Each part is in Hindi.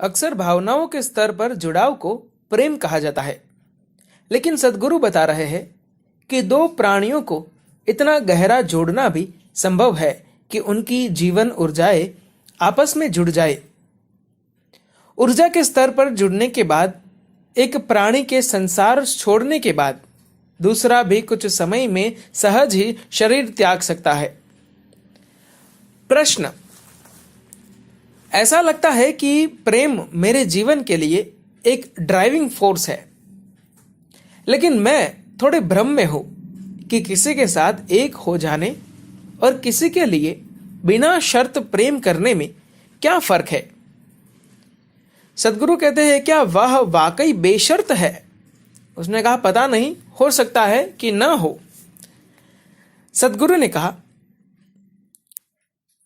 अक्सर भावनाओं के स्तर पर जुड़ाव को प्रेम कहा जाता है, लेकिन सद्गुरु बता रहे हैं कि दो प्राणियों को इतना गहरा जोड़ना भी संभव है कि उनकी जीवन ऊर्जाएं आपस में जुड़ जाए। ऊर्जा के स्तर पर जुड़ने के बाद एक प्राणी के संसार छोड़ने के बाद दूसरा भी कुछ समय में सहज ही शरीर त्याग सकता है। प्रश्न: ऐसा लगता है कि प्रेम मेरे जीवन के लिए एक ड्राइविंग फोर्स है, लेकिन मैं थोड़े भ्रम में हूं कि किसी के साथ एक हो जाने और किसी के लिए बिना शर्त प्रेम करने में क्या फर्क है। सद्गुरु कहते हैं, क्या वह वाकई बेशर्त है? उसने कहा, पता नहीं, हो सकता है कि ना हो। सद्गुरु ने कहा,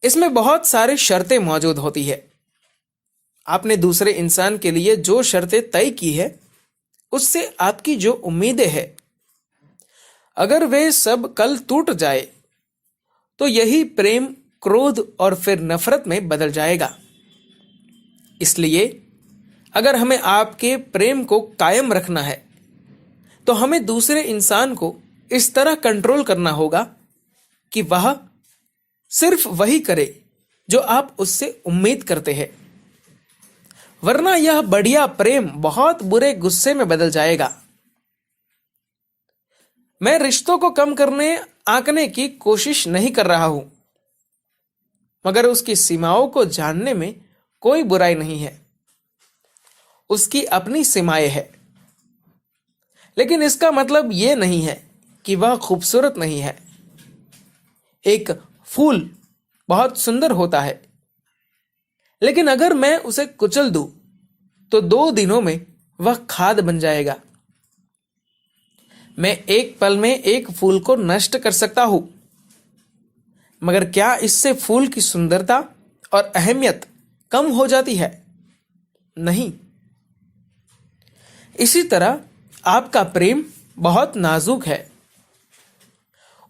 इसमें बहुत सारी शर्तें मौजूद होती है। आपने दूसरे इंसान के लिए जो शर्तें तय की है, उससे आपकी जो उम्मीदें हैं, अगर वे सब कल टूट जाए तो यही प्रेम क्रोध और फिर नफरत में बदल जाएगा। इसलिए अगर हमें आपके प्रेम को कायम रखना है तो हमें दूसरे इंसान को इस तरह कंट्रोल करना होगा कि वह सिर्फ वही करे जो आप उससे उम्मीद करते हैं, वरना यह बढ़िया प्रेम बहुत बुरे गुस्से में बदल जाएगा। मैं रिश्तों को कम करने आंकने की कोशिश नहीं कर रहा हूं, मगर उसकी सीमाओं को जानने में कोई बुराई नहीं है। उसकी अपनी सीमाएं हैं, लेकिन इसका मतलब यह नहीं है कि वह खूबसूरत नहीं है। एक फूल बहुत सुंदर होता है, लेकिन अगर मैं उसे कुचल दूं तो 2 दिनों में वह खाद बन जाएगा। मैं एक पल में एक फूल को नष्ट कर सकता हूं, मगर क्या इससे फूल की सुंदरता और अहमियत कम हो जाती है? नहीं। इसी तरह आपका प्रेम बहुत नाजुक है।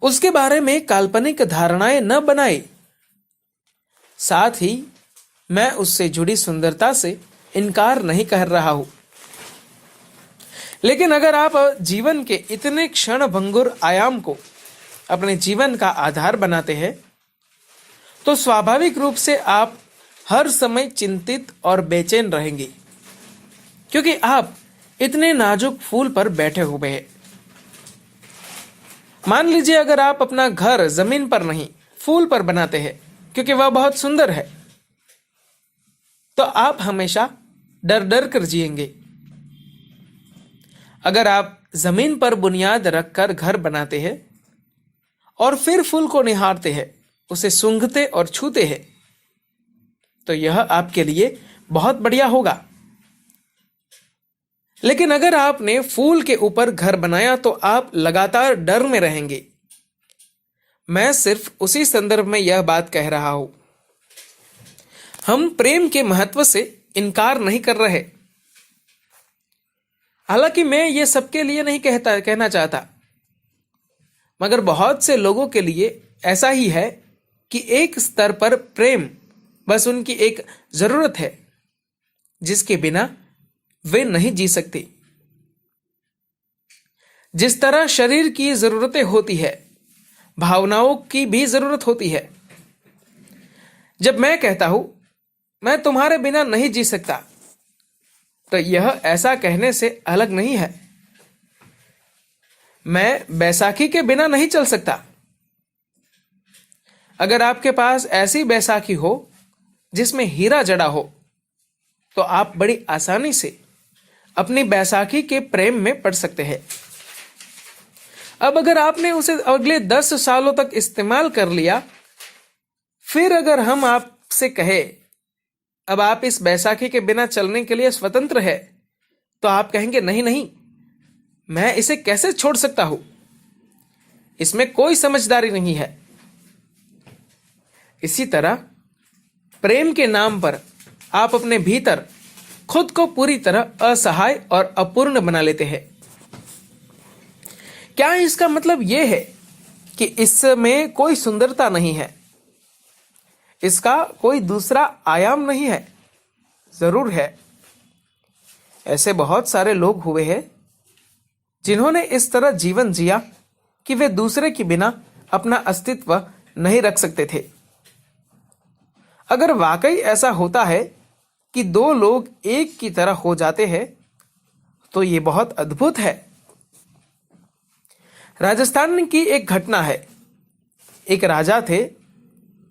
उसके बारे में काल्पनिक धारणाएं न बनाए। साथ ही मैं उससे जुड़ी सुंदरता से इनकार नहीं कर रहा हूं, लेकिन अगर आप जीवन के इतने क्षण भंगुर आयाम को अपने जीवन का आधार बनाते हैं, तो स्वाभाविक रूप से आप हर समय चिंतित और बेचैन रहेंगे, क्योंकि आप इतने नाजुक फूल पर बैठे हुए हैं। मान लीजिए अगर आप अपना घर जमीन पर नहीं फूल पर बनाते हैं क्योंकि वह बहुत सुंदर है, तो आप हमेशा डर डर कर जिएंगे। अगर आप जमीन पर बुनियाद रखकर घर बनाते हैं और फिर फूल को निहारते हैं, उसे सूंघते और छूते हैं, तो यह आपके लिए बहुत बढ़िया होगा। लेकिन अगर आपने फूल के ऊपर घर बनाया तो आप लगातार डर में रहेंगे। मैं सिर्फ उसी संदर्भ में यह बात कह रहा हूं। हम प्रेम के महत्व से इनकार नहीं कर रहे। हालांकि मैं यह सबके लिए नहीं कहना चाहता, मगर बहुत से लोगों के लिए ऐसा ही है कि एक स्तर पर प्रेम बस उनकी एक जरूरत है, जिसके बिना वे नहीं जी सकते। जिस तरह शरीर की जरूरतें होती है, भावनाओं की भी जरूरत होती है। जब मैं कहता हूं मैं तुम्हारे बिना नहीं जी सकता, तो यह ऐसा कहने से अलग नहीं है। मैं बैसाखी के बिना नहीं चल सकता। अगर आपके पास ऐसी बैसाखी हो जिसमें हीरा जड़ा हो, तो आप बड़ी आसानी से अपनी बैसाखी के प्रेम में पड़ सकते हैं। अब अगर आपने उसे अगले 10 सालों तक इस्तेमाल कर लिया, फिर अगर हम आपसे कहे अब आप इस बैसाखी के बिना चलने के लिए स्वतंत्र है, तो आप कहेंगे नहीं नहीं, मैं इसे कैसे छोड़ सकता हूं, इसमें कोई समझदारी नहीं है। इसी तरह प्रेम के नाम पर आप अपने भीतर खुद को पूरी तरह असहाय और अपूर्ण बना लेते हैं। क्या इसका मतलब यह है कि इसमें कोई सुंदरता नहीं है, इसका कोई दूसरा आयाम नहीं है? जरूर है। ऐसे बहुत सारे लोग हुए हैं जिन्होंने इस तरह जीवन जिया कि वे दूसरे के बिना अपना अस्तित्व नहीं रख सकते थे। अगर वाकई ऐसा होता है कि दो लोग एक की तरह हो जाते हैं तो ये बहुत अद्भुत है। राजस्थान की एक घटना है। एक राजा थे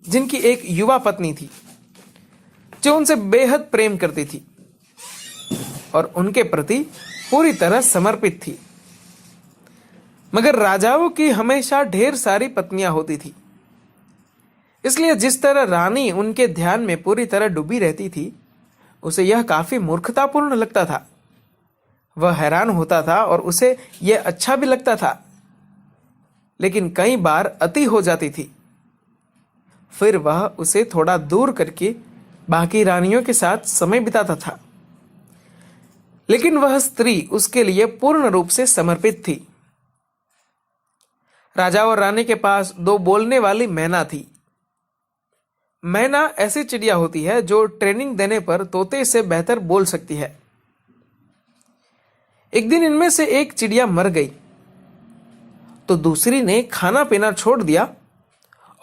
जिनकी एक युवा पत्नी थी जो उनसे बेहद प्रेम करती थी और उनके प्रति पूरी तरह समर्पित थी। मगर राजाओं की हमेशा ढेर सारी पत्नियां होती थी, इसलिए जिस तरह रानी उनके ध्यान में पूरी तरह डूबी रहती थी उसे यह काफी मूर्खतापूर्ण लगता था। वह हैरान होता था और उसे यह अच्छा भी लगता था, लेकिन कई बार अति हो जाती थी। फिर वह उसे थोड़ा दूर करके बाकी रानियों के साथ समय बिताता था, लेकिन वह स्त्री उसके लिए पूर्ण रूप से समर्पित थी। राजा और रानी के पास दो बोलने वाली मैना थी। मैना ऐसी चिड़िया होती है जो ट्रेनिंग देने पर तोते से बेहतर बोल सकती है। एक दिन इनमें से एक चिड़िया मर गई तो दूसरी ने खाना पीना छोड़ दिया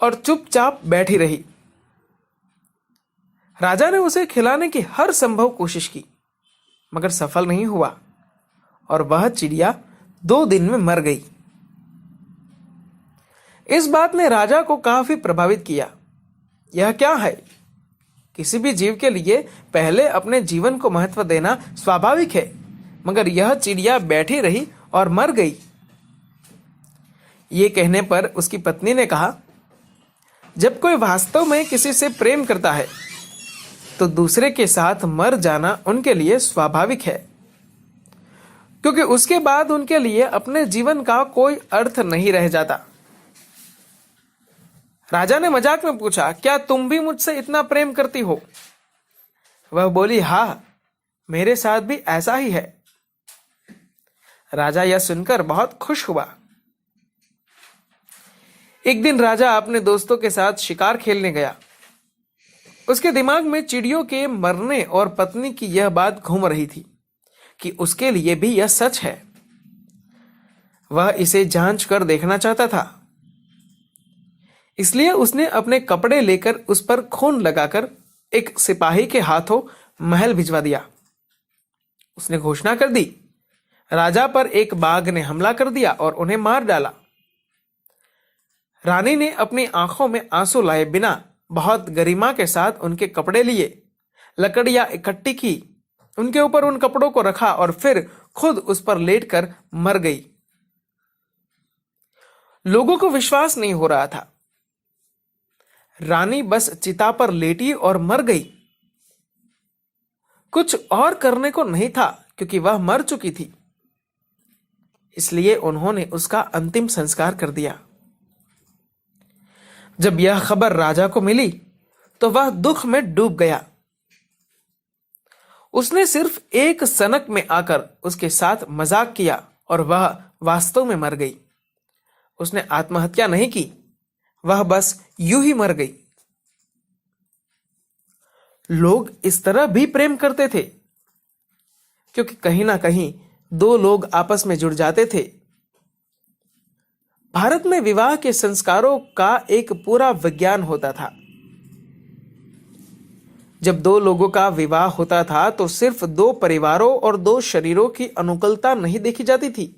और चुपचाप बैठी रही। राजा ने उसे खिलाने की हर संभव कोशिश की, मगर सफल नहीं हुआ और वह चिड़िया 2 दिन में मर गई। इस बात ने राजा को काफी प्रभावित किया। यह क्या है? किसी भी जीव के लिए पहले अपने जीवन को महत्व देना स्वाभाविक है, मगर यह चिड़िया बैठी रही और मर गई। ये कहने पर उसकी पत्नी ने कहा, जब कोई वास्तव में किसी से प्रेम करता है तो दूसरे के साथ मर जाना उनके लिए स्वाभाविक है, क्योंकि उसके बाद उनके लिए अपने जीवन का कोई अर्थ नहीं रह जाता। राजा ने मजाक में पूछा, क्या तुम भी मुझसे इतना प्रेम करती हो? वह बोली, हाँ, मेरे साथ भी ऐसा ही है। राजा यह सुनकर बहुत खुश हुआ। एक दिन राजा अपने दोस्तों के साथ शिकार खेलने गया। उसके दिमाग में चिड़ियों के मरने और पत्नी की यह बात घूम रही थी कि उसके लिए भी यह सच है। वह इसे जांच कर देखना चाहता था, इसलिए उसने अपने कपड़े लेकर उस पर खून लगाकर एक सिपाही के हाथों महल भिजवा दिया। उसने घोषणा कर दी, राजा पर एक बाघ ने हमला कर दिया और उन्हें मार डाला। रानी ने अपनी आंखों में आंसू लाए बिना बहुत गरिमा के साथ उनके कपड़े लिए, लकड़ियां इकट्ठी की, उनके ऊपर उन कपड़ों को रखा और फिर खुद उस पर लेटकर मर गई। लोगों को विश्वास नहीं हो रहा था। रानी बस चिता पर लेटी और मर गई। कुछ और करने को नहीं था क्योंकि वह मर चुकी थी। इसलिए उन्होंने उसका अंतिम संस्कार कर दिया। जब यह खबर राजा को मिली तो वह दुख में डूब गया। उसने सिर्फ एक सनक में आकर उसके साथ मजाक किया और वह वास्तव में मर गई। उसने आत्महत्या नहीं की, वह बस यूं ही मर गई। लोग इस तरह भी प्रेम करते थे क्योंकि कहीं ना कहीं दो लोग आपस में जुड़ जाते थे। भारत में विवाह के संस्कारों का एक पूरा विज्ञान होता था। जब दो लोगों का विवाह होता था तो सिर्फ दो परिवारों और दो शरीरों की अनुकूलता नहीं देखी जाती थी,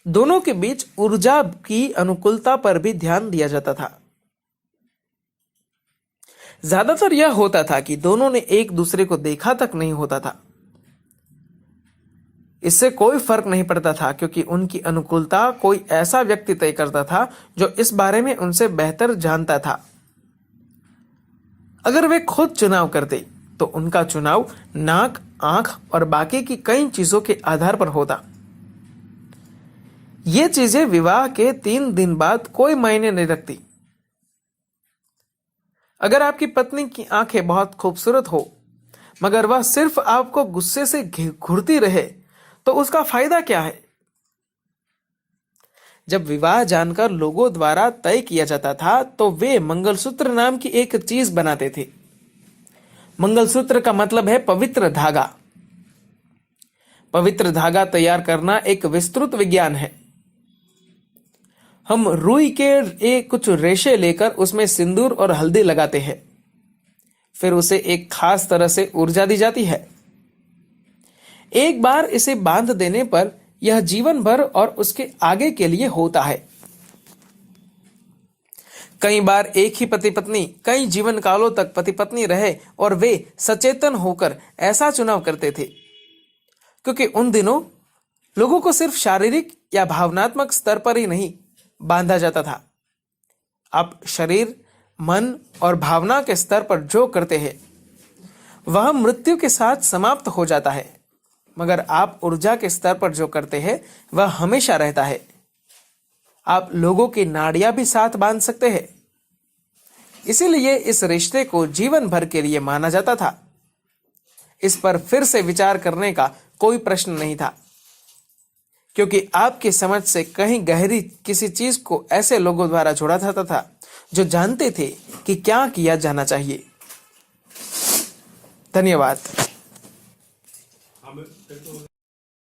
दोनों के बीच ऊर्जा की अनुकूलता पर भी ध्यान दिया जाता था। ज्यादातर यह होता था कि दोनों ने एक दूसरे को देखा तक नहीं होता था। इससे कोई फर्क नहीं पड़ता था क्योंकि उनकी अनुकूलता कोई ऐसा व्यक्ति तय करता था जो इस बारे में उनसे बेहतर जानता था। अगर वे खुद चुनाव करते तो उनका चुनाव नाक, आंख और बाकी की कई चीजों के आधार पर होता। ये चीजें विवाह के 3 दिन बाद कोई मायने नहीं रखती। अगर आपकी पत्नी की आंखें बहुत खूबसूरत हो मगर वह सिर्फ आपको गुस्से से घूरती रहे तो उसका फायदा क्या है? जब विवाह जानकर लोगों द्वारा तय किया जाता था तो वे मंगलसूत्र नाम की एक चीज बनाते थे। मंगलसूत्र का मतलब है पवित्र धागा। पवित्र धागा तैयार करना एक विस्तृत विज्ञान है। हम रुई के कुछ रेशे लेकर उसमें सिंदूर और हल्दी लगाते हैं, फिर उसे एक खास तरह से ऊर्जा दी जाती है। एक बार इसे बांध देने पर यह जीवन भर और उसके आगे के लिए होता है। कई बार एक ही पति पत्नी कई जीवन कालों तक पति पत्नी रहे और वे सचेतन होकर ऐसा चुनाव करते थे, क्योंकि उन दिनों लोगों को सिर्फ शारीरिक या भावनात्मक स्तर पर ही नहीं बांधा जाता था। आप शरीर, मन और भावना के स्तर पर जो करते हैं वह मृत्यु के साथ समाप्त हो जाता है, मगर आप ऊर्जा के स्तर पर जो करते हैं वह हमेशा रहता है। आप लोगों की नाड़ियां भी साथ बांध सकते हैं। इसीलिए इस रिश्ते को जीवन भर के लिए माना जाता था। इस पर फिर से विचार करने का कोई प्रश्न नहीं था, क्योंकि आपकी समझ से कहीं गहरी किसी चीज को ऐसे लोगों द्वारा जोड़ा जाता था जो जानते थे कि क्या किया जाना चाहिए। धन्यवाद।